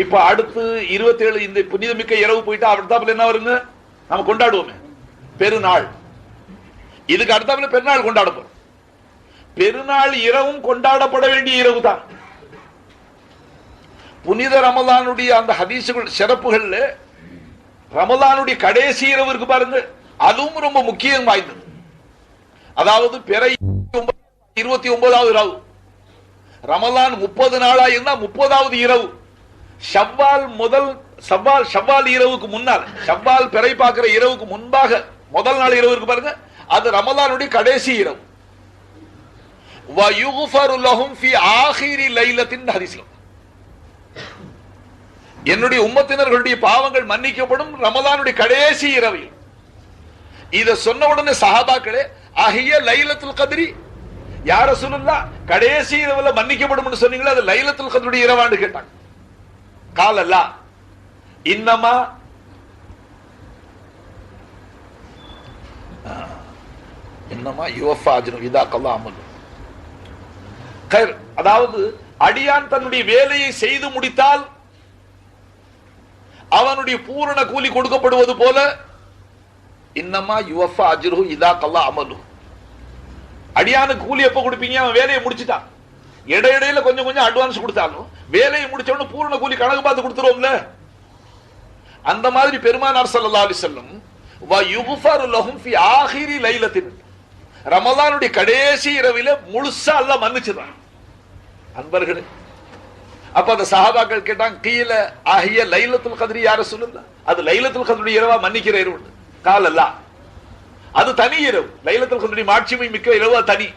இப்ப அடுத்து 27 இந்த புனிதமிக்க இரவு போயிட்டா அடுத்தாப்புல என்ன வருங்க? நம்ம கொண்டாடுவோமே பெருநாள். இதுக்கு அடுத்தாப்புல பெருநாள் கொண்டாட போறோம். பெருநாள் இரவும் கொண்டாடப்பட வேண்டிய இரவு தான். புனித ரமலானுடைய அந்த ஹதீசுகள் சிறப்புகள்ல ரமலானுடைய கடைசி இரவு இருக்கு பாருங்க, அதுவும் ரொம்ப முக்கியம் வாய்ந்தது. அதாவது பிறை 29வது இரவு, ரமலான் 30 நாளா இருந்தா 30வது இரவு, ஷவ்வால் இரவுக்கு முன்னால், ஷவ்வால் பிறை பார்க்கிற இரவுக்கு முன்பாக முதல் நாள் இரவு இருக்கு பாருங்க, அது ரமலானுடைய கடைசி இரவு. வயுஃபரு லஹும் ஃபீ ஆகிரி லைலத்தின் ஹதீஸ்ல என்னுடைய உம்மத்தினர்களுடைய பாவங்கள் மன்னிக்கப்படும் ரமலானுடைய கடைசி இரவில். இத சொன்ன உடனே சஹாபாக்களே அஹிய லைலத்துல் கத்ரி யா ரசூலுல்லாஹ், கடைசி இரவுல மன்னிக்கப்படும் சொன்னீங்களே, அது லைலத்துல் கத்ருடைய இரவான்னு கேட்டாங்க. காலல்லா இன்னமா யுவஃபா அஜ்ரு இதா கல்லா அமல். அதாவது அடியான் தன்னுடைய வேலையை செய்து முடித்தால் அவனுடைய பூரண கூலி கொடுக்கப்படுவது போல, இன்னமா யுவஃபா அஜ்ருஹு இதா கல்லா அமலு. அடியானுக்கு கூலி எப்ப கொடுப்பீங்க? அவன் வேலையை முடிச்சுட்டான், இடையிடையில கொஞ்சம் கொஞ்சம் அட்வான்ஸ் கொடுத்தாலும் வேலையை முடிச்ச உடனே பூரண கூலி கணக்கு பார்த்து கொடுத்துருவோம்ல. அந்த மாதிரி பெருமானார் ஸல்லல்லாஹு அலைஹி வஸல்லம் வ யுஃபரு லஹும் ஃபீ ஆகிரி லைலத்தின், ரமலானுடைய கடைசி இரவில முழுசா அல்லாஹ் மன்னிச்சுதான். அன்பர்களே, அப்ப அந்த சஹாபாக்கள் கேட்டாங்க, கீல ஆஹிய லைலத்துல் கத்ரி யா ரசூலுல்லாஹ், அது லைலத்துல் கத்ருடைய இரவா மன்னிக்கிற இரவு? காலல்லா, அது தனி இரவு. லைலத்துல் கத்ருடைய மாட்சிமை மிக்க இரவு தனி.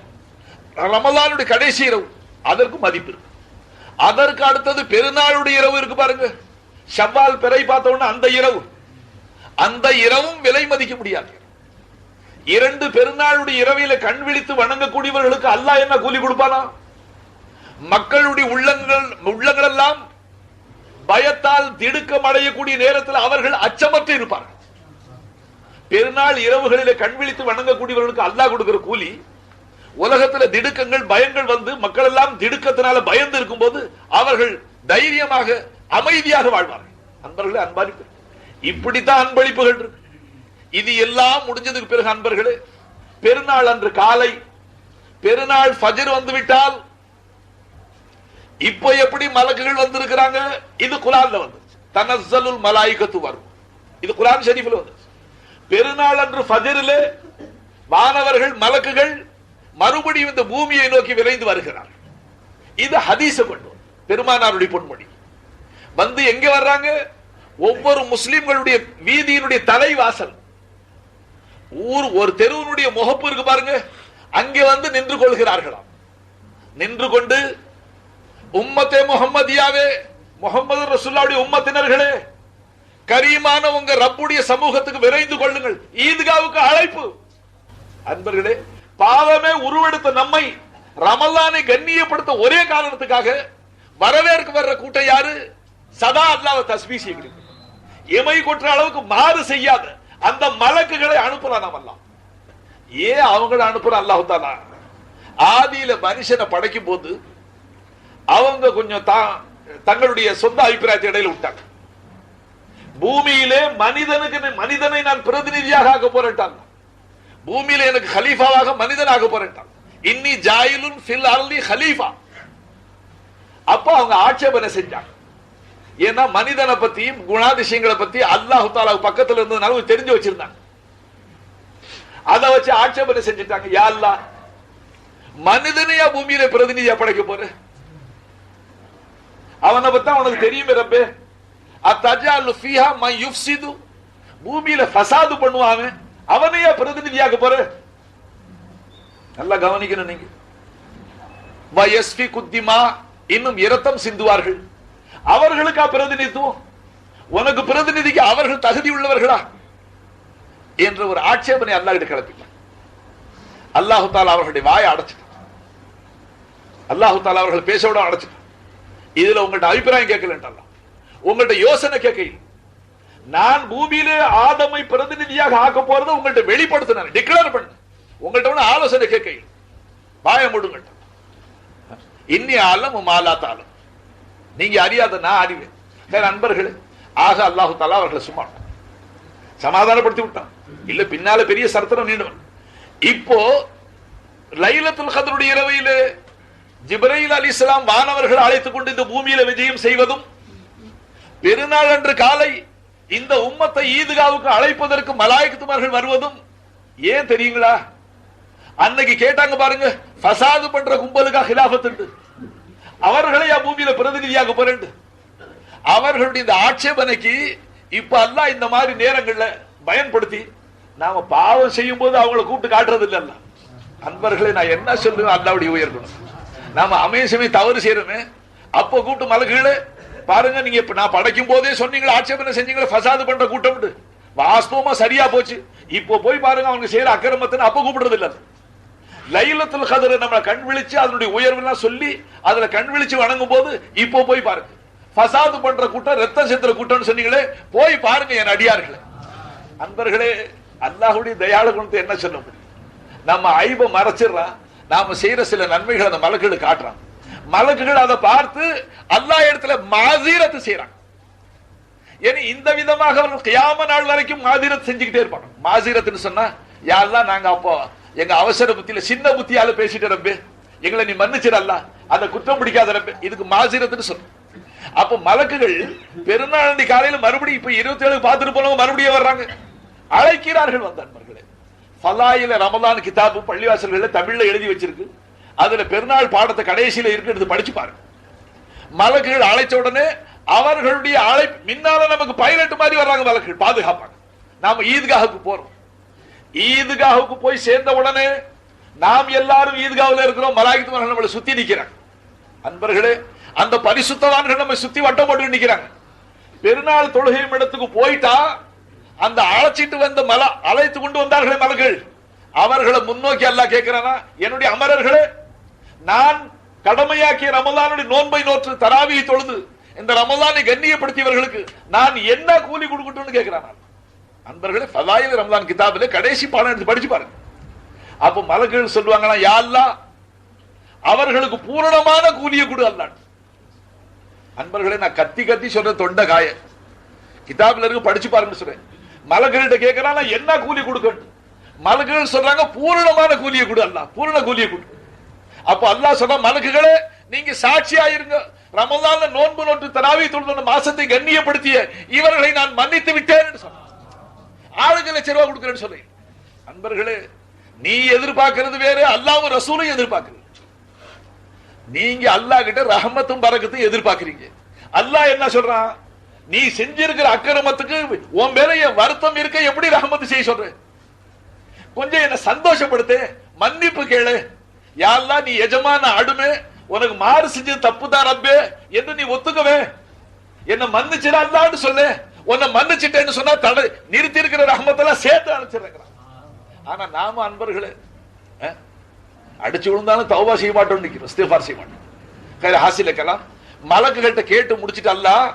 ரமலானுடைய கடைசி இரவு அதற்கு மதிப்பு இருக்கு. அதற்கு அடுத்தது பெருநாளுடைய இரவு இருக்கு பாருங்க, ஷவ்வால் பிறை பார்த்த உடனே அந்த இரவு, அந்த இரவும் விலை மதிக்க முடியாது. இரண்டு பெருநாளுடைய இரவில கண் விழித்து வணங்கக்கூடியவர்களுக்கு அல்லாஹ் என்ன கூலி கொடுப்பானா? மக்களுடைய உள்ளங்கள் எல்லாம் பயத்தால் திடுக்கம் அடையக்கூடிய நேரத்தில் அவர்கள் அச்சமற்று இருப்பார்கள். பெருநாள் இரவுகளிலே கண் விழித்து வணங்கக்கூடியவர்களுக்கு அல்லாஹ் கொடுக்கிற கூலி, உலகத்தில் திடுக்கங்கள் பயங்கள் வந்து மக்கள் எல்லாம் திடுக்கத்தினால பயந்து இருக்கும் போது அவர்கள் தைரியமாக அமைதியாக வாழ்வார்கள். அன்பர்களே, அன்பளிப்பு இப்படித்தான் அன்பளிப்புகள் இருக்கு. இது எல்லாம் முடிஞ்சதுக்கு பிறகு அன்பர்களே, பெருநாள் அன்று காலை பெருநாள் ஃபஜ்ர் வந்து விட்டால், இப்ப எப்படி மலக்குகள் வந்திருக்கிறாங்க? இது குர்ஆன்ல வந்துச்சு, தனஸ்ஸலுல் மலாயிகத்து வரும். இது குர்ஆன் ஷரீஃப்ல வந்துச்சு. பெருநாள் அன்று ஃபஜ்ரிலே வானவர்கள் மலக்குகள் மறுபடியும் இந்த பூமியை நோக்கி விரைந்து வருகிறார். இது ஹதீஸ கொண்டு பெருமானாருடைய பொன்மொழி வந்து எங்க வர்றாங்க? ஒவ்வொரு முஸ்லிம்களுடைய வீதியினுடைய தலைவாசல், ஊர் ஒரு தெருவினுடைய முகப்பு இருக்கு பாருங்க, அங்கே வந்து நின்று கொள்கிறார்களாம். நின்று கொண்டு உம்மத்தே முஹம்மதியாவே, முஹம்மது ரசூலுல்லாஹ்வுடைய உம்மத்தினர்களே, கரீமான உங்க ரப்புடைய சமூகத்துக்கு விரைந்து கொள்ளுங்கள், ஈத்காவுக்கு அழைப்பு. அன்பர்களே, பாவமே உருவெடுத்த நம்மை ரமலானை கண்ணியப்படுத்த ஒரே காரணத்துக்காக வரவேற்க வர்ற கூட்டம் யாரு? சதா அல்லாஹ்வை தஸ்பீஹ் செய்கிறது, எமை கொற்ற அளவுக்கு மாறு செய்யாத அந்த மலக்குகளை அனுப்புறான் அல்லாஹ். ஏன் அவங்களை அனுப்புற அல்லாஹ் தஆலா? ஆதியில மனுஷனை படைக்கும் போது அவங்க கொஞ்சம் தங்களுடைய சொந்த அபிப்பிராயத்தை இடையில விட்டாங்க. பூமியிலே மனிதனை நான் பிரதிநிதியாக ஆக போறேன், பூமியில எனக்கு ஹலீஃபாவாக மனிதனாக போறேன், இன்னி ஜாயிலுன் ஃபில் அர்லி ஹலீஃபா. அப்ப அவங்க ஆட்சேபனை செஞ்சாங்க. ஏன்னா மனிதனை பத்தியும் குணாதிசயங்களை பத்தி அல்லாஹ் தஆலா பக்கத்துல இருந்ததுனால தெரிஞ்சு வச்சிருந்தாங்க. அதை வச்சு ஆட்சேபனை செஞ்சுட்டாங்க. யா அல்லாஹ், மனிதனையா பூமியில பிரதிநிதியா படைக்க போற? அவனை பத்தி உனக்கு தெரியுமே ரப்பே. அத்தஜாலு ஃபீஹா மன் யுஃப்ஸிது, பூமியில ஃபசாது பண்ணுவாங்க, அவனையா பிரதிநிதியாக போற? நல்லா கவனிக்கணும் நீங்க. வயஸ்ஃபிகு திமா, இன்னும் இரத்தம் சிந்துவார்கள், அவர்களுக்கா பிரதிநிதித்துவம்? உனக்கு பிரதிநிதிக்கு அவர்கள் தகுதி உள்ளவர்களா என்ற ஒரு ஆட்சேபனை அல்லாஹ் கிட்ட கிளப்பிட்டான். அல்லாஹு தஆலா அவர்களுடைய வாயை அடைச்சிட்டான். அல்லாஹு தஆலா அவர்கள் பேசோட அடைச்சிட்டான். இதுல உங்கள்ட்ட அபிப்பிராயம் கேட்கல, உங்கள்ட்ட யோசனை கேட்கல. நான் பூமியிலே ஆதமை பிரதிநிதியாக ஆக்க போறதை உங்கள்ட்ட வெளிப்படுத்தின, டிக்ளேர் பண்ண, உங்கள்ட்ட ஆலோசனை கேட்கல. வாய மூடுங்க. இன்னி ஆலம் மாலா தாலம், நீங்க அறியாத நான் அறிவேன். நண்பர்களே, ஆக அல்லாஹு தஆலா அவர்களை சும்மா சமாதானப்படுத்தி விட்டான். இல்ல பின்னால பெரிய சரித்திரம் நீண்டவன். இப்போ லைலத்துல் கத்ருடைய இரவையிலே ஜிப்ரீல் அலைஹிஸ்ஸலாம் வானவர்கள் அழைத்துக் கொண்டு இந்த பூமியில விஜயம் செய்வதும், பெருநாள் அன்று காலை இந்த உம்மத்தை ஈத்காவுக்கு அழைப்பதற்கு மலாயிகத்துமார்கள் வருவதும் ஏன் தெரியுங்களா? அன்னைக்கு கேட்டாங்க பாருங்க, ஃபசாது பண்ற கும்பலுக்கா ஹிலாஃபத் உண்டு, அவர்களை பூமியில பிரதிநிதியாக போறேன். அவர்களுடைய இந்த ஆட்சேபனைக்கு இப்ப அல்லாஹ் இந்த மாதிரி நேரங்கள்ல பயன்படுத்தி நாம பாவம் செய்யும் போது அவங்களை கூப்பிட்டு காட்டுறது இல்ல. அன்பர்களே, நான் என்ன சொல்லுவேன், அல்லாஹ்வுடைய உயர்கணும். நாம அமையசமே தவறு செய்யறோமே, அப்போ கூப்பிட்டு மலக்குகளே பாருங்க, நீங்க இப்ப நான் படைக்கும் போதே சொன்னீங்களா, ஆட்சேபனை செஞ்சீங்களா, ஃபசாது பண்ற கூட்டம் வாஸ்தவமா சரியா போச்சு. இப்போ போய் பாருங்க அவங்க செய்யற அக்கிரமத்தை அப்ப கூப்பிடுறது இல்ல. லைலத்துல் கத்ர் நம்ம கண் விழிச்சு அதனுடைய உயர்வெல்லாம் சொல்லி அதுல கண் விழிச்சு வணங்கும் போது இப்போ போய் பாருங்க, ஃபசாது பண்ற கூட்டம், ரத்தம் செத்துற கூட்டம்னு சொன்னீங்களே, போய் பாருங்க என் அடியார்களே. அன்பர்களே, அல்லாஹ்வுடைய தயாள குணத்தை என்ன சொல்ல முடியும்? நம்ம ஐப மறைச்சிடறான், நாம செய்யற சில நன்மைகளை அந்த மலக்குகளுக்கு காட்டுறான். மலக்குகள் அதை பார்த்து அல்லாஹ் இடத்துல மாசீரத்து செய்யறான். ஏன்னா இந்த விதமாக அவர்கள் கியாம நாள் வரைக்கும் மாசீரத் செஞ்சுக்கிட்டே இருப்பாங்க. மாசீரத்துன்னு சொன்னா, யா அல்லாஹ் நாங்க அப்போ எங்க அவசர புத்தியில சின்ன புத்தியால பேசிட்டு ரப்பே, எங்களை நீ மன்னிச்சிட அல்லாஹ், அந்த குற்றம் பிடிக்காத ரப்பே, இதுக்கு மாசீரத்துன்னு சொல்றோம். அப்ப மலக்குகள் பெருநாள் காலையில மறுபடியும் இப்ப 27 பார்த்துட்டு போனவங்க மறுபடியும் வர்றாங்க, அழைக்கிறார்கள். வந்த அன்பர்களே, ஃபலாயில ரமலான் கிதாபு பள்ளிவாசல்கள்ல தமிழ்ல எழுதி வச்சிருக்கு, அதுல பெருநாள் பாடத்தை கடைசியில இருக்கு, படிச்சு பாருங்க. மலக்குகள் அழைச்ச உடனே அவர்களுடைய அழைப்பு முன்னால நமக்கு பைலட் மாதிரி வர்றாங்க மலக்குகள், பாதுகாப்பாங்க. நாம ஈத்காஹுக்கு போறோம். ஈத்காஹுக்கு போய் சேர்ந்த உடனே நாம் எல்லாரும் ஈத்காவுல இருக்கிறோம், மலாயிகத்துமார்கள் நம்மளை சுத்தி நிக்கிறாங்க. அன்பர்களே, அந்த பரிசுத்தவான்கள் நம்ம சுத்தி வட்டம் போட்டு நிக்கிறாங்க. பெருநாள் தொழுகையும் இடத்துக்கு போயிட்டா அந்த அழைச்சிட்டு வந்த அழைத்து கொண்டு வந்தார்களே மலக்குகள், அவர்களை முன்னோக்கி அல்லாஹ் கேட்கிறானா, என்னுடைய அமரர்களே, நான் கடமையாக்கிய ரமலானுடைய நோன்பை நோற்று தராவியை தொழுது இந்த ரமலானை கண்ணியப்படுத்தியவர்களுக்கு நான் என்ன கூலி கொடுக்கட்டும்னு கேட்கிறான். அன்பர்களே, ஃபலாயில் ரமலான் கிதாபிலே கடைசி பாடம் எடுத்து படிச்சு பாருங்க. அப்ப மலக்குகள் சொல்லுவாங்களா, யா அல்லாஹ் அவர்களுக்கு பூரணமான கூலியை கொடு அல்லாஹ். அன்பர்களே, நான் கத்தி கத்தி சொல்ற தொண்டை காய கிதாபில் இருக்கு, படிச்சு பாருங்க சொல்றேன். மலக்குகள்கிட்ட கேட்கிறான் என்ன கூலி கொடுக்கணும், மலக்குகள் சொல்றாங்க பூரணமான கூலியை கொடு அல்லாஹ், பூரண கூலியை கொடு. அப்ப அல்லாஹ் சொல்ற, மலக்குகளே நீங்க சாட்சியா இருங்க, ரமலான்ல நோன்பு நோட்டு தராவி தொழுத மாசத்தை கண்ணியப்படுத்திய இவர்களை நான் மன்னித்து விட்டேன் சொன்ன, 6 லட்சம் ரூபாய் கொடுக்கிறேன்னு சொல்லி. அன்பர்களே, நீ எதிர்பார்க்கிறது வேற, அல்லாஹ்வும் ரசூலும் எதிர்பார்க்கிறது. நீங்க அல்லாஹ் கிட்ட ரஹமத்தும் பரக்கத்தும் எதிர்பார்க்கிறீங்க. அல்லாஹ் என்ன சொல்றான், நீ செஞ்சிருக்கிற அக்கிரமத்துக்கு உன் மேல என் வருத்தம் இருக்க, எப்படி ரஹமத்து செய்ய சொல்ற, கொஞ்சம் என்ன சந்தோஷப்படுத்து, மன்னிப்பு கேளு. யா அல்லாஹ் நீ எஜமான அடுமே, உனக்கு மாறு செஞ்சது தப்பு தான் ரப்பே என்று நீ ஒத்துக்கவே, என்ன மன்னிச்சிட அல்லான்னு சொல்லு. உன்னை மன்னிச்சிட்டேன்னு சொன்னா தடை நிறுத்தி இருக்கிற ரஹமத்தெல்லாம் சேர்த்து அனுப்பிச்சிருக்கிறான். ஆனா நாம அன்பர்களே அடிச்சு விழுந்தாலும் தௌபா செய்ய மாட்டோம், நிக்கிறோம், இஸ்திக்ஃபார் செய்ய மாட்டோம். கையில ஹாசில் இருக்கலாம். மலக்குகள்கிட்ட கேட்டு முடிச்சிட்டு அல்லாஹ்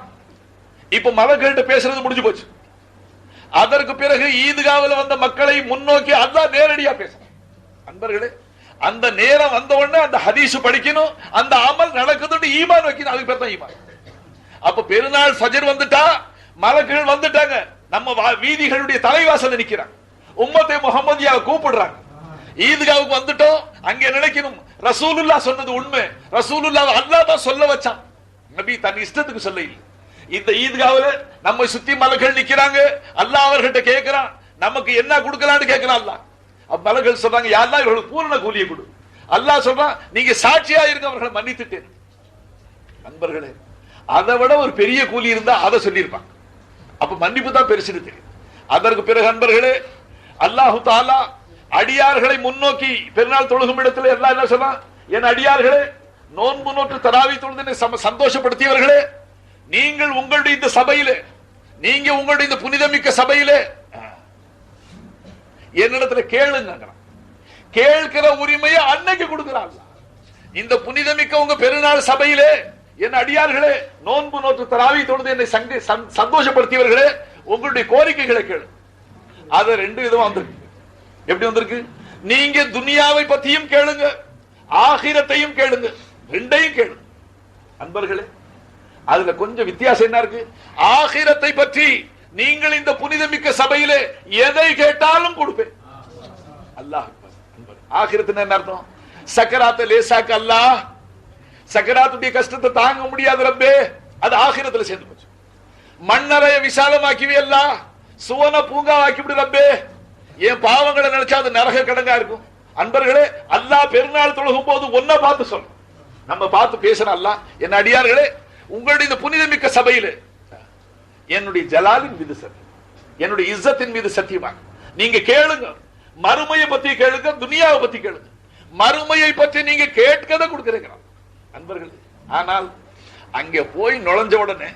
இப்ப மலக்குகள்கிட்ட பேசுறது முடிஞ்சு போச்சு. அதற்கு பிறகு ஈத்காவில் வந்த மக்களை முன்னோக்கி அல்லாஹ் நேரடியா பேசுறான். அன்பர்களே, அந்த நேரம் வந்த உடனே அந்த ஹதீஸ் படிக்கணும், அந்த அமல் நடக்குதுன்னு ஈமான் வைக்கணும், அதுக்கு பேர் தான் ஈமான். அப்ப பெருநாள் ஃபஜர் வந்துட்டா மலக்குகள் வந்துட்டாங்க, நம்ம வீதிகளுடைய தலைவாசல் நிக்கிறாங்க, உம்மத்தை முஹம்மதியாவை கூப்பிடுறாங்க. ஈத்காவுக்கு வந்துட்டோம், அங்கே நினைக்கணும் ரசூலுல்லாஹ் சொன்னது உண்மை, ரசூலுல்லாஹ் அல்லாஹ் தான் சொல்ல வச்சான், நபி தன் இஷ்டத்துக்கு சொல்ல இல்லை. இந்த ஈத்காவுல நம்ம சுத்தி மலக்குகள் நிக்கிறாங்க, அல்லாஹ் அவர்கிட்ட கேட்கிறான் நமக்கு என்ன கொடுக்கலாம்னு கேட்கிறான் அல்லாஹ். மலக்குகள் சொல்றாங்க, யா அல்லாஹ் இவர்களுக்கு பூரண கூலியை கொடு. அல்லாஹ் சொல்றான், நீங்க சாட்சியா இருங்க, அவர்களை மன்னித்துட்டேன். நண்பர்களே, அதை விட ஒரு பெரிய கூலி இருந்தா அதை சொல்லியிருப்பாங்க. அப்ப மன்னிப்பு தான் பெருசுன்னு தெரியும். அதற்கு பிறகு அன்பர்களே, அல்லாஹு தஆலா அடியார்களை முன்னோக்கி பெருநாள் தொழுகும் இடத்துல எல்லாம் என்ன சொன்னா, என் அடியார்களே, நோன்பு நோட்டு தராவி தொழுது சந்தோஷப்படுத்தியவர்களே, நீங்கள் உங்களுடைய இந்த சபையிலே, நீங்க உங்களுடைய இந்த புனிதமிக்க சபையிலே என்னிடத்துல கேளுங்க. கேட்கிற உரிமையை அன்னைக்கு கொடுக்கிறாங்க. இந்த புனிதமிக்க உங்க பெருநாள் சபையிலே என் அடியார்களே, நோன்பு நோட்டு தராவி தொழுது என்னை சந்தோஷப்படுத்தியவர்களே, உங்களுடைய கோரிக்கைகளை கேளு. அது 2 விதமா வந்திருக்கு. எப்படி வந்திருக்கு? நீங்க துனியாவை பத்தியும் கேளுங்க, ஆகிரத்தையும் கேளுங்க, 2ஐயும் கேளுங்க. அன்பர்களே, அதுல கொஞ்சம் வித்தியாசம் என்ன இருக்கு? ஆகிரத்தை பற்றி நீங்கள் இந்த புனிதமிக்க சபையிலே எதை கேட்டாலும் கொடுப்பேன். அல்லாஹ் ஆகிரத்து என்ன அர்த்தம்? சக்கராத்தை லேசாக்க அல்லாஹ், சக்கராத்துடைய கஷ்டத்தை தாங்க முடியாது ரப்பே, அது ஆகிரத்துல சேர்ந்து போச்சு. மண்ணறைய விசாலமாக்கிவே அல்லாஹ், சுவன பூங்காவாக்கி விடு ரப்பே, என் பாவங்களை நினைச்சா அது நரக கடங்கா இருக்கும். அன்பர்களே, அல்லாஹ் பெருநாள் தொழுகும் போது ஒன்ன பார்த்து சொல்ல, நம்ம பார்த்து பேசுற அல்லாஹ், என் அடியார்களே, உங்களுடைய இந்த புனிதமிக்க சபையிலே என்னுடைய ஜலாலின் மீது சத்தியம், என்னுடைய இஸ்ஸத்தின் மீது சத்தியமாக நீங்க கேளுங்க, மறுமையை பத்தி கேளுங்க, துனியாவை பத்தி கேளுங்க. மறுமையை பற்றி நீங்க கேட்கத கொடுக்கிறீங்க அன்பர்களே. ஆனால் அங்க போய் நுழைஞ்ச உடனே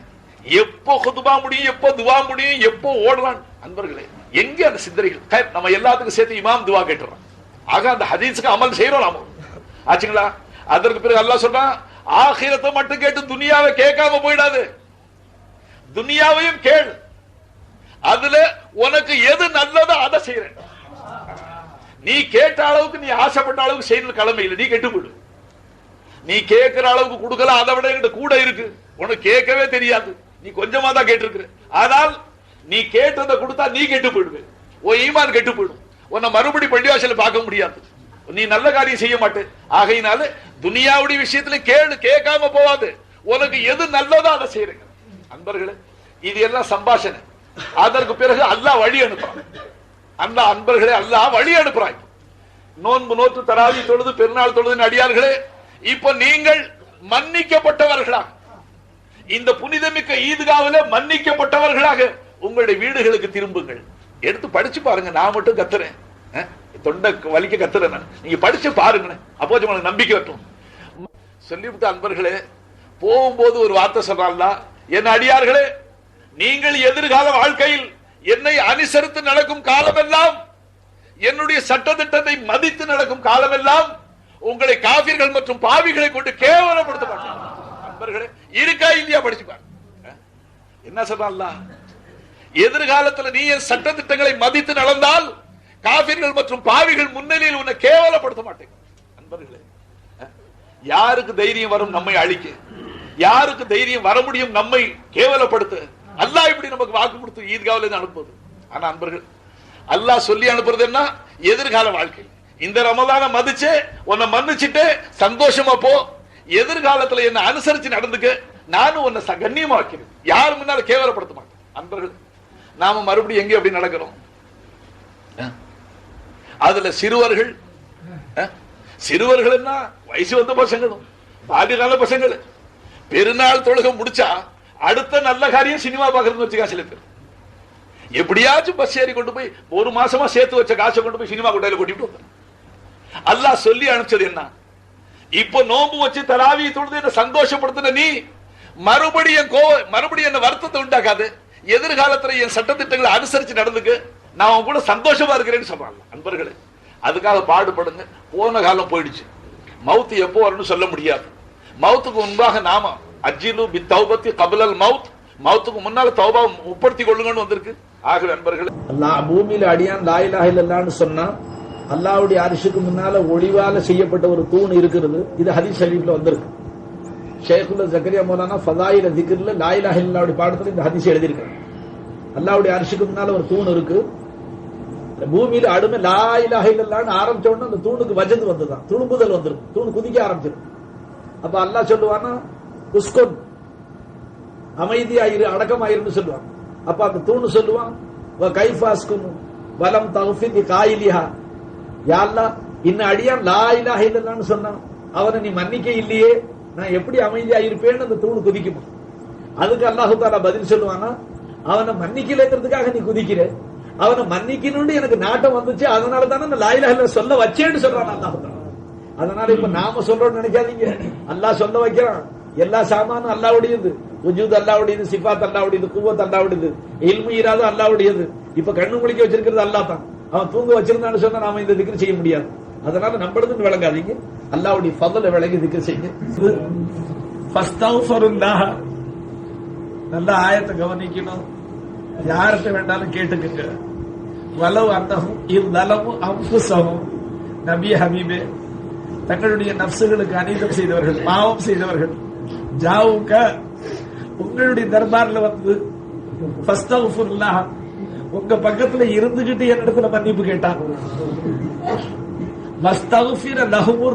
எப்போ குதுபா முடியும், எப்போ துவா முடியும், எப்போ ஓடலாம் அன்பர்களே, எங்க அந்த சிந்தனைகள்? நம்ம எல்லாத்துக்கும் சேர்த்து இமாம் துவா கேட்டுறோம். ஆக அந்த ஹதீஸுக்கு அமல் செய்யறோம் நாம, ஆச்சுங்களா? அதற்கு பிறகு அல்லாஹ் சொல்றான், ஆகிரத்தை மட்டும் கேட்டு துனியாவை கேட்காம போயிடாது, துனியாவையும் கேள், அதுல உனக்கு எது நல்லதோ அதை செய்யறேன். நீ கேட்ட அளவுக்கு, நீ ஆசைப்பட்ட அளவுக்கு செய்யணும் கடமை இல்லை, நீ கெட்டு போயிடு. நீ கேட்கிற அளவுக்கு கொடுக்கல, அதை விட என்கிட்ட கூட இருக்கு, உனக்கு கேட்கவே தெரியாது, நீ கொஞ்சமா தான் கேட்டிருக்கிற. ஆனால் நீ கேட்டதை கொடுத்தா நீ கெட்டு போயிடுவே, உன் ஈமான் கெட்டு போயிடும், உன்னை மறுபடி பள்ளிவாசல பார்க்க முடியாது, நீ நல்ல காரியம் செய்ய மாட்டே. ஆகையினால துனியாவுடைய விஷயத்துல கேளு, கேட்காம போவாது, உனக்கு எது நல்லதோ அதை செய்யறீங்க அன்பர்களே. இது எல்லாம் சம்பாஷணை. அதற்கு பிறகு அல்லாஹ் வழி அனுப்புறான். அல்லாஹ் அன்பர்களே, அல்லாஹ் வழி அனுப்புறான். நோன்பு நோற்று தராவி தொழுது பெருநாள் தொழுது அடியார்களே, இப்ப நீங்கள் மன்னிக்கப்பட்டவர்களாக, இந்த புனிதமிக்க ஈத்காவில மன்னிக்கப்பட்டவர்களாக உங்களுடைய வீடுகளுக்கு திரும்புங்கள். எடுத்து படிச்சு பாருங்க. நான் மட்டும் கத்துறேன், தொண்டை வலிக்க கத்துறேன், நீங்க படிச்சு பாருங்க, அப்போ உங்களுக்கு நம்பிக்கை வரட்டும். சொல்லிவிட்டு அன்பர்களே, போகும்போது ஒரு வார்த்தை சொல்றாங்களா, என் அடியார்களே, நீங்கள் எதிர்கால வாழ்க்கையில் என்னை அனுசரித்து நடக்கும் காலமெல்லாம், என்னுடைய சட்டத்திட்டத்தை மதித்து நடக்கும் காலமெல்லாம் உங்களை காபிர்கள் மற்றும் பாவிகளை கொண்டு கேவலப்படுத்த மாட்டாங்க. அன்பர்களே, இருக்கா இல்லையா படிச்சு பாருங்க. என்ன சொல்றாங்களா, எதிர்காலத்தில் நீ என் சட்டத்திட்டங்களை மதித்து நடந்தால் காபிர்கள் மற்றும் பாவிகள் முன்னிலையில் உன்னை கேவலப்படுத்த மாட்டேங்க. அன்பர்களே, யாருக்கு தைரியம் வரும் நம்மை அழிக்க? யாருக்கு தைரியம் வர முடியும் நம்மை கேவலப்படுத்த? அல்லாஹ் இப்படி நமக்கு வாக்கு கொடுத்து ஈத்காவில இருந்து அனுப்புவது. ஆனா அன்பர்கள், அல்லாஹ் சொல்லி அனுப்புறது என்ன? எதிர்கால வாழ்க்கை. இந்த ரமலான மதிச்சு உன்னை மன்னிச்சுட்டு சந்தோஷமா போ, எதிர்காலத்துல என்ன அனுசரிச்சு நடந்துக்க, நானும் உன்னை கண்ணியமா வைக்கிறேன், யாரு முன்னால கேவலப்படுத்த மாட்டேன். அன்பர்கள், நாம மறுபடியும் எங்கே அப்படி நடக்கிறோம்? அதுல சிறுவர்கள், சிறுவர்கள் என்ன வயசு வந்த பசங்களும் பாலிகால பசங்கள் பெருநாள் தொழுகை முடிச்சா அடுத்த நல்ல காரியம் சினிமா பாக்குறதுன்னு வச்சுக்கா. சில பேர் எப்படியாச்சும் பஸ் ஏறி கொண்டு போய் ஒரு மாசமா சேர்த்து வச்ச காசை கொண்டு போய் சினிமா கொட்டையில கொட்டிட்டு வந்தார். அல்லாஹ் சொல்லி அனுப்பிச்சது என்ன? இப்ப நோம்பு வச்சு தராவி தொழுது என்ன சந்தோஷப்படுத்தின நீ மறுபடியும் என்ன வருத்தத்தை உண்டாக்காது, எதிர்காலத்துல என் சட்டத்திட்டங்களை அனுசரிச்சு நடந்துக்கு, நான் கூட சந்தோஷமா இருக்கிறேன்னு சொல்றாங்க. அன்பர்களே, அதுக்காக பாடுபடுங்க. போன காலம் போயிடுச்சு, மவுத் எப்போ வரும்னு சொல்ல முடியாது. மவுத்துக்கு முன்பாக நாம அஜ்ஜிலு பி தௌபத்தி கபலல் மவுத், மவுத்துக்கு முன்னால தௌபா முற்படுத்திக் கொள்ளுங்கன்னு வந்திருக்கு. ஆகவே அன்பர்களே, அல்லாஹ் பூமியில அடியான் லா இலாஹ இல்லல்லாஹ்னு சொன்னா அல்லாஹ்வுடைய அரிஷுக்கு முன்னால ஒளிவால செய்யப்பட்ட ஒரு தூண் இருக்கிறது. இது ஹதீஸ் ஷரீஃப்ல வந்திருக்கு. ஷேகுல் ஜக்கரியா மௌலானா ஃபதாயில திக்ர்ல லா இலாஹ இல்லல்லாஹ்வுடைய பாடத்துல இந்த ஹதீஸ் எழுதியிருக்காங்க. அல்லாஹ்வுடைய அரிஷுக்கு முன்னால ஒரு தூண் இருக்கு. பூமியில அடுமை லா இலாஹ இல்லல்லாஹ்னு ஆரம்பிச்ச உடனே அந்த தூணுக்கு வஜந்து வந்துதான், துணும்புதல் வந்திருக்கு, தூணு குதிக்க ஆரம்பிச்சிருக்கு. அப்ப அல்லாஹ் சொல்லுவானா, உஸ்குன், அமைதியாயிரு, அடக்கமாயிருன்னு சொல்லுவான். அப்ப அந்த தூணு சொல்லுவான், வ கைஃபாஸ்குன் வலம் தஃபித் காயிலிஹா, யா அல்லாஹ், இன்ன அடியான் லா இலாஹ இல்லல்லாஹ்னு சொன்னான், அவனை நீ மன்னிக்க இல்லையே, நான் எப்படி அமைதியாயிருப்பேன்னு அந்த தூணு குதிக்குமா. அதுக்கு அல்லாஹு தஆலா பதில் சொல்லுவானா, அவனை மன்னிக்கலைங்கிறதுக்காக நீ குதிக்கிற, அவனை மன்னிக்கணும்னு எனக்கு நாட்டம் வந்துச்சு, அதனால தானே நான் லா இலாஹ இல்லல்லாஹ் சொல்ல வச்சேன்னு சொல்றான் அல்லாஹு தஆலா. அதனால இப்ப நாம சொல்றோம்னு நினைக்காதீங்க, அல்லாஹ் சொல்ல வைக்கிறான். எல்லா சாமானும் அல்லாஹ்வுடையது, வஜூத் அல்லாஹ்வுடையது, சிஃபாத் அல்லாஹ்வுடையது, குவத் அல்லாஹ்வுடையது, இல்மு இராது அல்லாஹ்வுடையது. இப்ப கண்ணு முழிக்க வச்சிருக்கிறது அல்லாஹ் தான். அவன் தூங்க வச்சிருந்தான்னு சொன்னா நாம இந்த திக்ர் செய்ய முடியாது. அதனால நம்மளுதுன்னு விளங்காதீங்க, அல்லாஹ்வுடைய ஃபضல விளங்கி திக்ர் செய்யுங்க. ஃபஸ்தக்ஃபிருல்லாஹ், நல்ல ஆயத்தை கவனிக்கணும், யார்கிட்ட வேண்டாலும் கேட்டுக்குங்க. வலவ் அன்னஹும் இஸ்ஸலமு அன்ஃபுஸஹும், நபி ஹபீபே, தங்களுடைய நப்சுகளுக்கு அநீதம் செய்தவர்கள், பாவம் செய்தவர்கள், ஜாவுக, உங்களுடைய தர்பார்ல வந்து உங்க பக்கத்துல இருந்துகிட்டு என்னிடத்துல மன்னிப்பு கேட்டான்.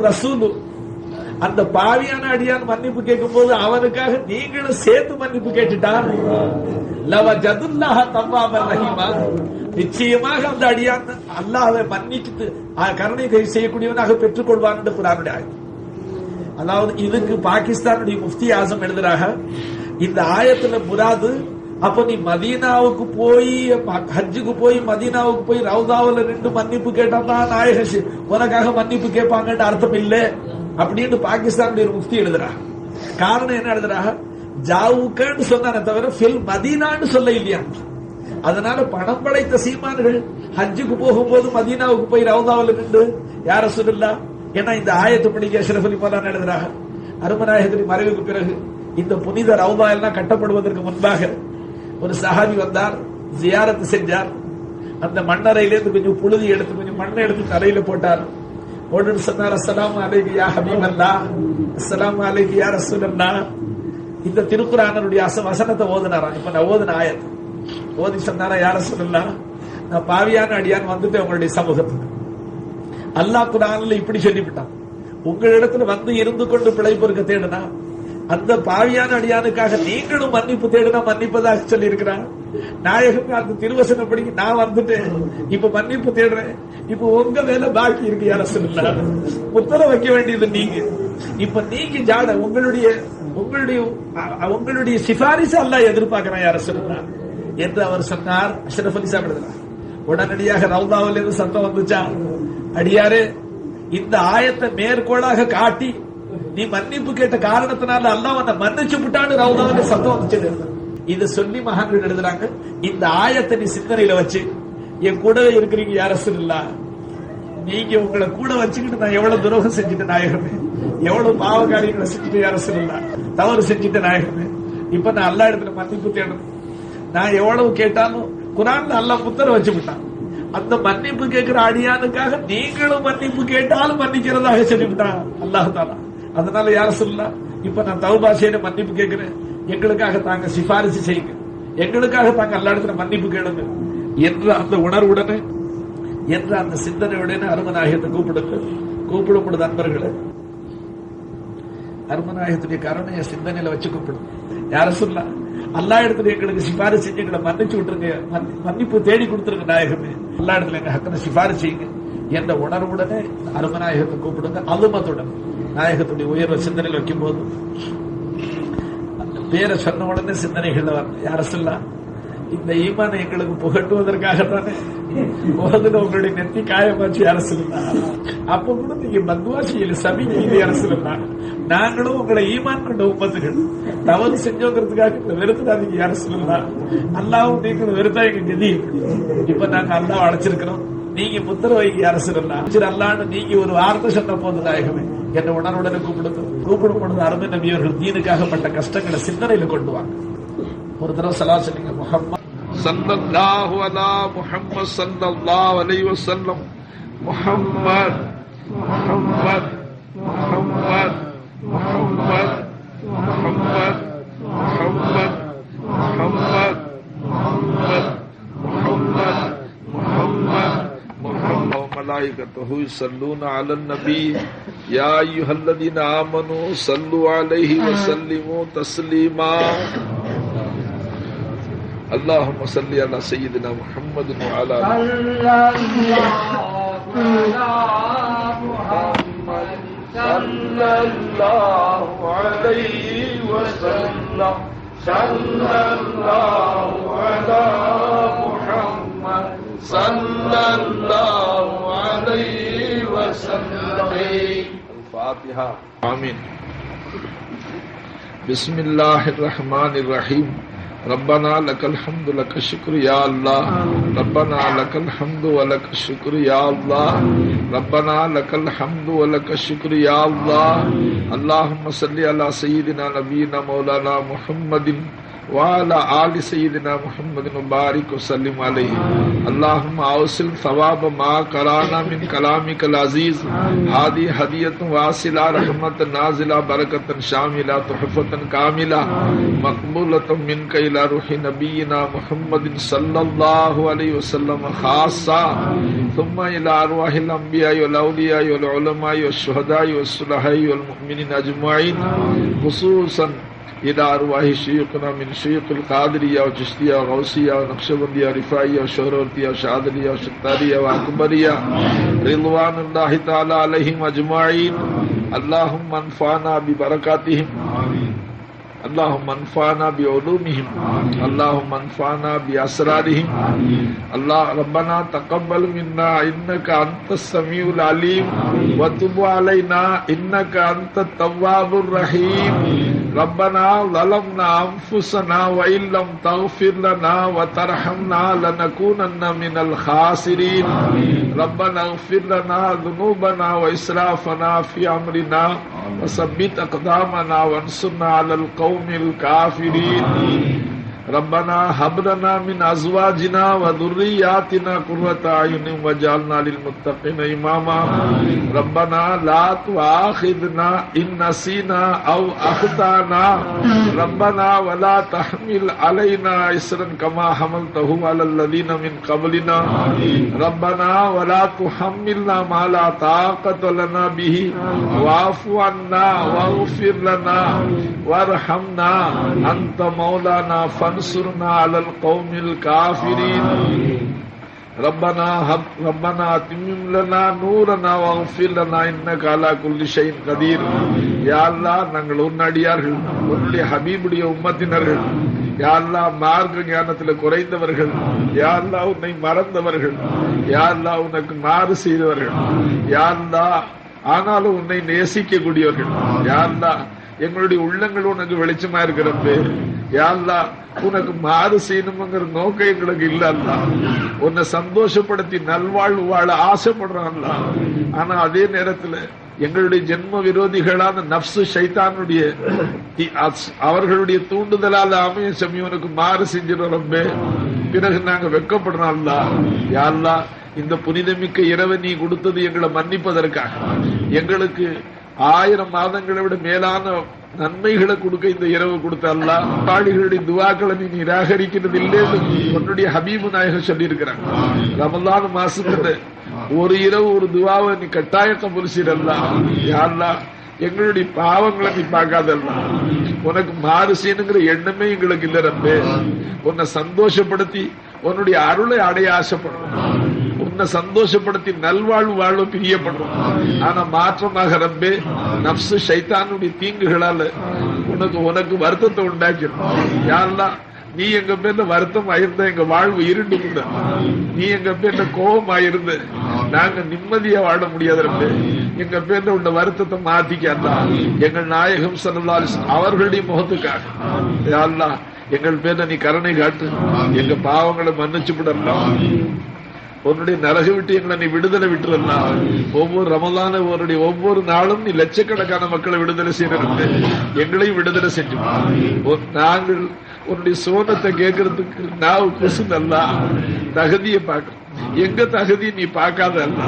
ரசூலு, அந்த பாவியான அடியான் மன்னிப்பு கேட்கும் போது அவனுக்காக நீங்களும் சேர்த்து மன்னிப்பு கேட்டுட்டான். நிச்சயமாக அந்த அடியான் அல்லாஹ்வை மன்னித்து கருணை செய்யக்கூடியவனாக பெற்றுக் கொள்வான் என்று குர்ஆனுடைய ஆயத். அதாவது இதுக்கு பாகிஸ்தானுடைய முஃப்தி ஆசம் எழுதுறாங்க, இந்த ஆயத்துல முராது அப்ப நீ மதீனாவுக்கு போய் ஹஜ்ஜுக்கு போய் மதீனாவுக்கு போய் ரவுதாவுல நின்று மன்னிப்பு கேட்டா நாயக உனக்காக மன்னிப்பு கேட்பாங்கன்னு அர்த்தம் இல்லை அப்படின்னு பாகிஸ்தானுடைய முஃப்தி எழுதுறாங்க. காரணம் என்ன எழுதுறாங்க, ஜாவுக்கன்னு சொன்னானே தவிர ஃபில் மதீனான்னு சொல்ல இல்லையா. அதனால பணம் படைத்த சீமான்கள் ஹஜ்ஜுக்கு போகும்போது மதீனாவுக்கு போய் ரவுதாவுல நின்று யார சொல்லலா. ஏன்னா இந்த ஆயத்து படிக்க அஷ்ரஃப் அலி மௌலானா எழுதுறாங்க, அருமநாயகத்தின் மறைவுக்கு பிறகு இந்த புனித ரவுதா எல்லாம் கட்டப்படுவதற்கு முன்பாக ஒரு சஹாபி வந்தார், ஜியாரத்து செஞ்சார். அந்த மண்ணறையிலிருந்து கொஞ்சம் புழுதி எடுத்து கொஞ்சம் மண்ணை எடுத்து தலையில போட்டார். போட்டு சொன்னார், அஸ்ஸலாமு அலைக்கு யா ஹபீபல்லாஹ், அஸ்ஸலாமு அலைக்கு யா ரசூலல்லாஹ். இந்த திருக்குர்ஆனுடைய வசனத்தை ஓதுனாராம். இப்ப நான் ஓதுன ஆயத் ஓதி சொன்னாரா, யா ரசூலல்லாஹ், நான் பாவியான அடியான் வந்துட்டு உங்களுடைய சமூகத்துக்கு அல்லாஹ் குர்ஆன்ல இப்படி சொல்லிவிட்டான், உங்களிடத்துல வந்து இருந்து கொண்டு பிழைப்பு தேடுனா அந்த பாவியான அடியானுக்காக நீங்களும் மன்னிப்பு தேடுனா மன்னிப்பதாக சொல்லி இருக்கிறான். நாயகம் அந்த திருவசனப்படி நான் வந்துட்டேன், இப்ப மன்னிப்பு தேடுறேன். இப்ப உங்க வேலை பாக்கி இருக்கு, யார சொல்லல முத்தர வைக்க வேண்டியது நீங்க. இப்ப நீங்க ஜாட உங்களுடைய சிபாரிசு அல்லாஹ் எதிர்பார்க்கிறான், யார சொல்லலாம் என்று அவர் சொன்னார். அஷ்ரஃப் அலி சாஹிப் எழுதுறார், உடனடியாக ரவுதாவில் இருந்து சத்தம் வந்துச்சா, அடியாரே இந்த ஆயத்தை மேற்கோளாக காட்டி நீ மன்னிப்பு கேட்ட காரணத்தினால அல்லாஹ் உன்னை மன்னிச்சு விட்டான்னு ரவுதாவுல சத்தம் வந்துச்சு. இதை சொல்லி மகான்கள் எழுதுறாங்க, இந்த ஆயத்தை நீ சிந்தனையில வச்சு என் கூடவே இருக்கிறீங்க யார சொல்லலாம். நீங்க உங்களை கூட வச்சுக்கிட்டு நான் எவ்வளவு துரோகம் செஞ்சுட்டேன் நாயகமே, எவ்வளவு பாவ காரியங்களை செஞ்சுட்டு யார சொல்லலாம், தவறு செஞ்சுட்டேன் நாயகமே. இப்ப நான் அல்லா இடத்துல மன்னிப்பு தேடணும். நான் எவ்வளவு கேட்டாலும் குர்ஆன்ல அல்லாஹ் புத்தரை வச்சு விட்டான். அந்த மன்னிப்பு கேட்கிற அடியானுக்காக நீங்களும் மன்னிப்பு கேட்டாலும் மன்னிக்கிறதாக சொல்லிவிட்டான் அல்லாஹ் தாலா. அதனால யார சொல்லலாம், இப்ப நான் தௌபா செய்ய மன்னிப்பு கேட்கிறேன், எங்களுக்காக தாங்க சிபாரிசு செய்யுங்க, எங்களுக்காக தாங்க அல்லா இடத்துல மன்னிப்பு கேளுங்க என்ற அந்த உணர்வுடனே என்ற அந்த சிந்தனையுடனே அருமநாயகத்தை கூப்பிடும் பொழுது அன்பர்களே, அருமநாயகத்துடைய கருணையை சிந்தனையில வச்சு கூப்பிடும். யார சொல்லலாம், அல்லா இடத்துல எங்களுக்கு சிபாரிசு செஞ்சு எங்களை மன்னிச்சு விட்டுருங்க, மன்னிப்பு தேடி கொடுத்துருங்க நாயகமே, அல்லா இடத்துல எங்க ஹக்கனை சிபாரிசு செய்யுங்க என்ற உணர்வுடனே அருமநாயகத்தை கூப்பிடுங்க. அதுமத்துடன் நாயகத்துடைய உயர்வை சிந்தனையில் வைக்கும் போது பேரை சொன்ன உடனே சிந்தனைகள் வரணும். யார சொல்லலாம், இந்த ஈமானை எங்களுக்கு புகட்டுவதற்காகத்தானே உலகத்துல உங்களுடைய நெத்தி காயமாச்சு யார சொல்லலாம். அப்ப கூட நீங்க பத்வாசியில சபிக்க யார சொல்லலாம். நாங்களும் உங்களை ஈமான் கொண்ட உம்மத்துகள் தவறு செஞ்சோங்கிறதுக்காக வெறுத்துடாதீங்க யார சொல்லலாம். அல்லாவும் நீங்களும் வெறுத்தா எங்க கதி. இப்ப நாங்க அல்லாவை அழைச்சிருக்கிறோம், நீங்க முத்திர வைக்க யார சொல்லலாம். அல்லான்னு நீங்க ஒரு வார்த்தை சொன்ன போது நாயகமே என்ன உணர்வுடனே கூப்பிடும் பொழுது அருமை நபியவர்கள் தீனுக்காகப்பட்ட கஷ்டங்களை சிந்தனையில கொண்டு வாங்க. ஒரு தடவை ஸலவாத் சொல்லுங்க, முஹம்மது ஸல்லல்லாஹு அலா முஹம்மது ஸல்லல்லாஹு அலைஹி வஸல்லம், முஹம்மத் முஹம்மத் முஹம்மத் முஹம்மத் முஹம்மத் முஹம்மத் முஹம்மத் முஹம்மத் முஹம்மத் முஹம்மத் முஹம்மத் மலாயிகத்துஹு யுஸல்லூன அலன் நபி யா அய்யுஹல்லதீன ஆமனூ ஸல்லு அலைஹி வஸல்லிமு தஸ்லீமா. اللهم صل على سيدنا محمد وعلى محمد صلى الله عليه وسلم صلى الله على محمد صلى الله عليه وسلم. الفاتحة. آمين. بسم الله الرحمن الرحيم. ربنا لك الحمد لك الشكر يا الله، ربنا لك الحمد ولك الشكر يا الله، ربنا لك الحمد ولك الشكر يا الله، اللهم صل على سيدنا نبينا مولانا محمد وعلى آل سيدنا محمد وبارك وسلم عليه. اللهم اوصل ثواب ما قرانا من كلامك العزيز. هذه هدية واصلة رحمة نازلة بركة شاملة تحفة كاملة مقبولة منك إلى روح نبينا محمد صلى الله عليه وسلم خاصة، ثم إلى أرواح الأنبياء والأولياء والعلماء والشهداء والصلحاء والمؤمنين أجمعين، خصوصا إلى أرواح شيوخنا من شيوخ القادرية وچشتية وغوثية ونقشبندية ورفاعية وشهروردية وشاذلية وشتارية وأكبرية رضوان الله تعالى عليهم أجمعين. اللهم انفعنا ببركاتهم، اللهم انفعنا بعلومهم، اللهم انفعنا بأسرارهم. ربنا تقبل منا إنك أنت السميع العليم وتب علينا إنك أنت التواب الرحيم. ربنا ظلمنا أنفسنا وإن لم تغفر لنا وترحمنا لنكونن من الخاسرين. ربنا اغفر لنا ذنوبنا وإسرافنا في أمرنا وثبت أقدامنا وانصرنا على القوم الكافرين. ربنا هب لنا من أزواجنا وذرياتنا قرة أعين واجعلنا للمتقين إماما. ربنا لا تؤاخذنا إن نسينا أو أخطأنا. ربنا ولا تحمل علينا إصرا كما حملته على الذين من قبلنا. ربنا ولا تحملنا ما لا طاقة لنا به واعف عنا واغفر لنا وارحمنا أنت مولانا فانصرنا على القوم الكافرين. ربنا اتمم لنا نورنا واغفر لنا انك على كل شيء قدير. யா அல்லாஹ், நாங்கள் உன்னடியார்கள், உன்னுடைய ஹபீபுடைய உம்மத்தினர்கள். யா அல்லாஹ், மார்க்க ஞானத்துல குறைந்தவர்கள். யா அல்லாஹ், உன்னை மறந்தவர்கள். யா அல்லாஹ், உனக்கு மாறு செய்தவர்கள். யா அல்லாஹ், ஆனாலும் உன்னை நேசிக்க கூடியவர்கள். யா அல்லாஹ், எங்களுடைய உள்ளங்கள் உனக்கு வெளிச்சமா இருக்கிறது. யா அல்லாஹ், உனக்கு மாறு செய்யணுங்கிற நோக்கம் எங்களுக்கு இல்ல. அல்லாஹ், உன்னை சந்தோஷப்படுத்தி நல்வாழ்வு வாழ ஆசைப்படுறோம் அல்லாஹ். ஆனா அதே நேரத்துல எங்களுடைய ஜென்ம விரோதிகளான நப்சு ஷைத்தானுடைய அவர்களுடைய தூண்டுதலால அமைய சமயவனுக்கு மாறு செஞ்சிடும் ரப்பே. பிறகு நாங்க வெட்கப்படுறோம் அல்லாஹ். யா அல்லாஹ், இந்த புனிதமிக்க இரவை நீ கொடுத்தது எங்களை மன்னிப்பதற்காக, எங்களுக்கு 1000 மாதங்களை விட மேலான நன்மைகளை கொடுக்க இந்த இரவு கொடுத்த அல்லாஹ். பாடிகளுடைய துவாக்களை நீ நிராகரிக்கிறது இல்லை உன்னுடைய ஹபீபு நாயகம் சொல்லி இருக்கிறாங்க. ரமலான் மாசத்துல ஒரு இரவு ஒரு துவாவை நீ கட்டாய கபூல் செய்யறல்லா. யா அல்லாஹ், எங்களுடைய பாவங்களை நீ பார்க்காதல்லா. உனக்கு மாறு செய்யணுங்கிற எண்ணமே எங்களுக்கு இல்ல ரப்பே. உன்னை சந்தோஷப்படுத்தி உன்னுடைய அருளை அடைய ஆசைப்படுறோம். உன்னை சந்தோஷப்படுத்தி நல்வாழ்வு வாழ்வு பிரியப்படுறோம். ஆனா மாற்றமாக ரப்பே, நப்சு ஷைத்தானுடைய தீங்குகளால உனக்கு வருத்தத்தை உண்டாக்கிறோம். யா அல்லாஹ், நீ எங்க பேர்ல வருத்தம் ஆயிருந்த எங்க வாழ்வு இருண்டு. நீ எங்க பேர்ல கோபம் ஆயிருந்து நாங்க நிம்மதியா வாழ முடியாத ரப்பே. எங்க பேர்ல உள்ள வருத்தத்தை மாத்திக்காதா. எங்கள் நாயகம் ஸல்லல்லாஹு அலைஹி வஸல்லம் அவர்களுடைய முகத்துக்காக யா அல்லாஹ், எங்கள் பேர்ல நீ கருணை காட்டு. எங்க பாவங்களை மன்னிச்சு விடலாம். உன்னுடைய நரக விட்டு எங்களை நீ விடுதலை விட்டுறலாம். ஒவ்வொரு ரமலான ஒவ்வொரு நாளும் நீ லட்சக்கணக்கான மக்களை விடுதலை செய்யறது, எங்களையும் விடுதலை செஞ்சு. நாங்கள் உன்னுடைய சோனத்தை கேட்கறதுக்கு நான் குசு நல்லா தகுதியை பார்க்கணும். எங்க தகுதி நீ பார்க்காத அல்ல.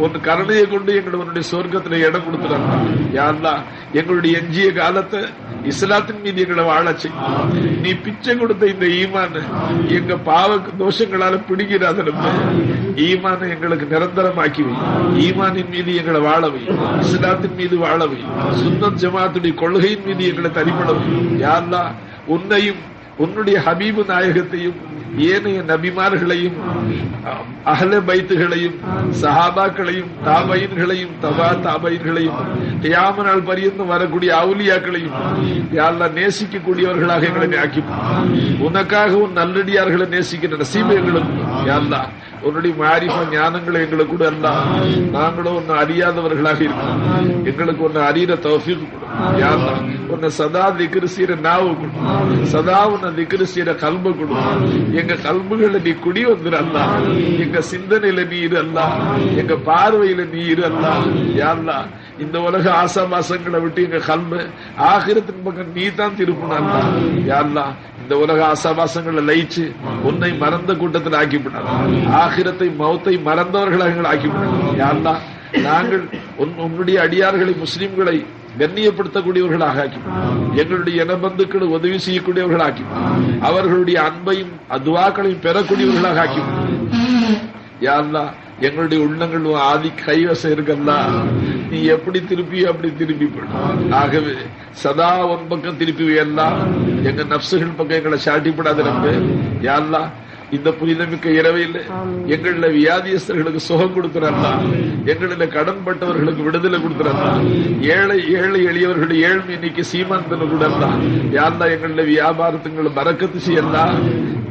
உன் கருணையை கொண்டு எங்களுடைய சொர்க்கத்துல இடம் கொடுத்துறாங்க. யா அல்லாஹ், எங்களுடைய எஞ்சிய காலத்தை இஸ்லாத்தின் மீது எங்களை வாழச்சு. நீ பிச்சை கொடுத்த இந்த ஈமான் எங்க பாவ தோஷங்களால பிடிக்கிறாத ஈமான எங்களுக்கு நிரந்தரமாக்கிவை. ஈமானின் மீது எங்களை வாழவை, இஸ்லாத்தின் மீது வாழவை, சுன்னத் ஜமாத்துடைய கொள்கையின் மீது எங்களை தரிப்படவை. யா அல்லாஹ், உன்னையும் உன்னுடைய ஹபீபு நாயகத்தையும் ஏனைய நபிமார்களையும் அஹ்லே பைத்துகளையும் சஹாபாக்களையும் தாபைன்களையும் தபா தாபைன்களையும் கியாமத் நாள் பரியந்தம் வரக்கூடிய அவுலியாக்களையும் யா அல்லாஹ் நேசிக்கக்கூடியவர்களாக எங்களை ஆக்கி, உனக்காக உன் நல்லடியார்களை நேசிக்கிற நசீபை எங்களுக்கு யா அல்லாஹ். உன்னுடைய மாரிஃபா ஞானங்களை எங்களுக்கு கூட அல்லாஹ். நாங்களும் ஒன்னு அறியாதவர்களாக இருக்கோம், எங்களுக்கு ஒன்னு அறிகிற தௌஃபீக் கொடு யா அல்லாஹ். உன்னை சதா திக்ர் செய்யற நாவு கொடு, சதா உன்னை திக்ர் செய்யற கல்பு கொடு. எங்க கல்புகளை நீ குடி வந்துரு அல்லாஹ். எங்க சிந்தனையில நீ இரு அல்லாஹ், எங்க பார்வையில நீ இரு அல்லாஹ். யா அல்லாஹ், இந்த உலக ஆசாபாசங்களை விட்டு எங்க கல்வ ஆகிரத்தின் பக்கம் நீ தான் திருப்பினான். யா அல்லாஹ் இந்த உலக ஆசாபாசங்களை லயிச்சு உன்னை மறந்த கூட்டத்தில் ஆக்கிவிட்டார். ஆகிரத்தை மௌத்தை மறந்தவர்களாக எங்களை ஆக்கிவிட்டார். யா அல்லாஹ் நாங்கள் உன்னுடைய அடியார்களை முஸ்லிம்களை கண்ணியப்படுத்தக்கூடியவர்களாக ஆக்கி, எங்களுடைய இனபந்துக்களை உதவி செய்யக்கூடியவர்கள் ஆக்கி, அவர்களுடைய அன்பையும் துஆக்களையும் பெறக்கூடியவர்களாக ஆக்கி. யா அல்லாஹ் எங்களுடைய உள்ளங்கள் ஆதி கைவசம் இருக்கல்லா, நீ எப்படி திருப்பியோ அப்படி திருப்பி போடும். ஆகவே சதா உன் பக்கம் திருப்பி எல்லாம் எங்க நப்சுகள் பக்கம் எங்களை சாட்டிப்படாத நம்பு. யா அல்லாஹ் இந்த புனிதமிக்க இரவையில் எங்கள வியாதியஸ்தர்களுக்கு சுகம் கொடுக்கிறாரா, எங்களில கடன்பட்டவர்களுக்கு விடுதலை கொடுக்கிறாரா, ஏழை எளியவர்கள் ஏழ்மை இன்னைக்கு சீமாந்தன கூட யாருந்தா எங்கள வியாபாரத்துங்களை பறக்கத்து செய்யலாம்.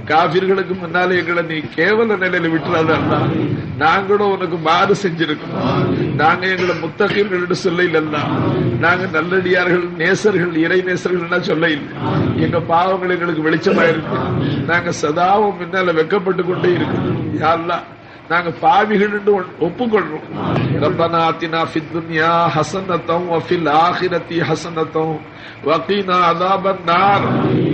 காபிர்களுக்கு முன்னாலே எங்களை நீ கேவல நிலையில விட்டுறாதா, நாங்களும் உனக்கு மாறு செஞ்சிருக்கோம். நாங்க எங்களை முத்தகீர்கள் சொல்ல இல்லைன்னா, நாங்க நல்லடியார்கள் நேசர்கள் இறை நேசர்கள் சொல்ல இல்லை. எங்க பாவங்கள் எங்களுக்கு வெளிச்சமாயிருக்கு. நாங்க சதாவும் முன்னால வெக்கப்பட்டு கொண்டே இருக்கு. யா அல்லாஹ் நாங்க பாவிகள் என்று ஒப்புக்கொள்றோம். ரப்பனா ஆத்தினா ஃபித் துன்யா ஹஸனத்தன் வ ஃபில் ஆখিরাতি ஹஸனத்தன் வகீனா அஸாபன் நார்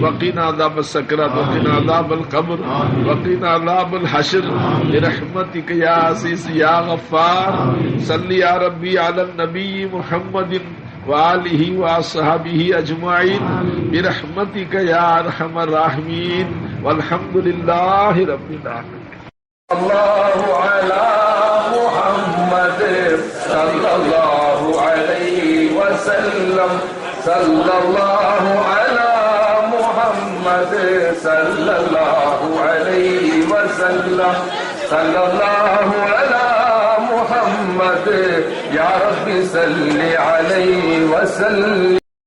வகீனா அஸாபஸ் ஸக்ராத் வகீனா அஸாபல் கப்ர் வகீனா அஸாபல் ஹஷ்ர் பிரஹ்மதிக யா அஸீஸ் யா கஃபார் ஸல்லி யா ரப்பி அலன் நபி முஹம்மதின் وآله وصحبه أجمعين برحمتك يا أرحم الراحمين والحمد لله رب العالمين. الله على محمد صلى الله عليه وسلم صلى الله على محمد صلى الله عليه وسلم صلى الله على محمد يا رب صل عليه وسلم.